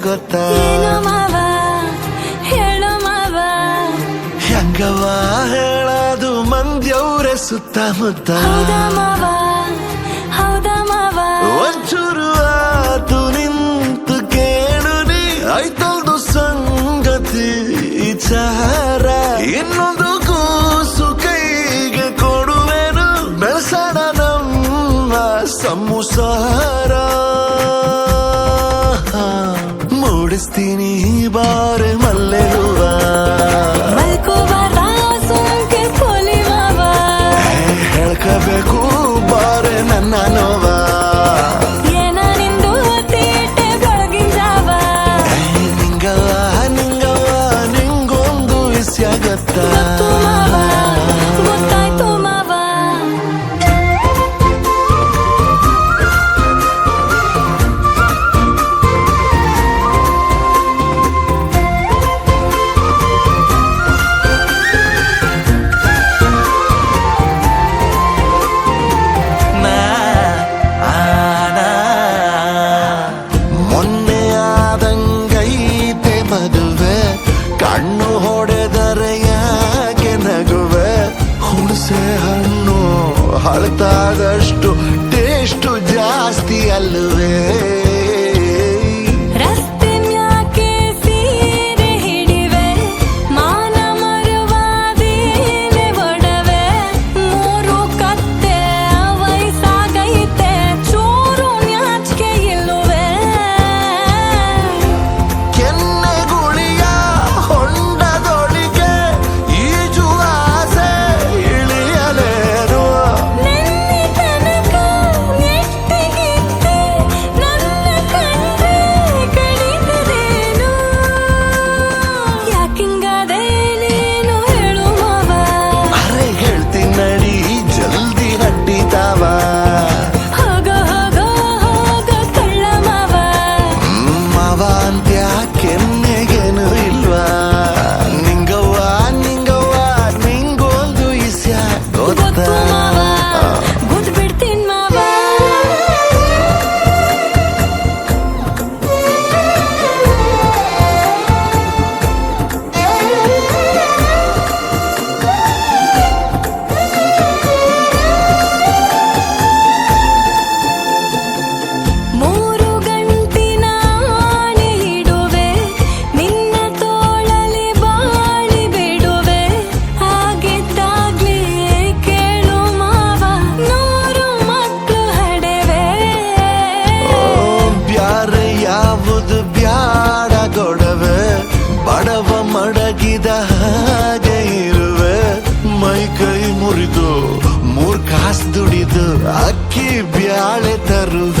ಗೊತ್ತಾ ಹೆಂಗವ ಹೇಳದು ಮಂದ್ಯವ್ರೆ ಸುತ್ತಮುತ್ತ ಒಂಚೂರು ಆತು ನಿಂತು ಕೇಳು ನೀ ಆಯ್ತಲ್ದು ಸಂಗತಿ ವಿಚಾರ ಇನ್ನೊಂದು ಕೂಸು ಕೈಗೆ ಕೊಡುವೆನು ಬೆಳಸಣ ನಮ್ಮ ಸಂಸಾರ ಮೂಡಿಸ್ತೀನಿ ಬಾರೆ ಮಲ್ಲೆಲುವ ಹೇಳ್ಕಬೇಕು ಬಾರೆ ನನ್ನ ನೋವ ನಿಂಗೊಂದು ವಿಷಯ ಗೊತ್ತಾ ಕಣ್ಣು ಹೊಡೆದರೆ ಯಾಕೆ ನಗುವೆ ಹುಣಸೆ ಹಣ್ಣು ಹಳತಾದಷ್ಟು ಟೇಸ್ಟು ಜಾಸ್ತಿ ಅಲ್ಲವೇ ಕೆನ್ನೆಗೇನು ಇಲ್ವಾ ನಿಂಗವ್ವ ನಿಂಗೊಂದು ಇಸ್ಯ ಗೊತ್ತಾ ಬಿಡ್ತೀನಿ ಮಾವ ಬ್ಯಾಡ ಗೊಡವೆ ಬಡವ ಮಡಗಿದ ಹಾಗೆ ಇರುವೆ ಮೈ ಕೈ ಮುರಿದು 3 ಕಾಸು ದುಡಿದು ಅಕ್ಕಿ ಬ್ಯಾಳೆ ತರುವೆ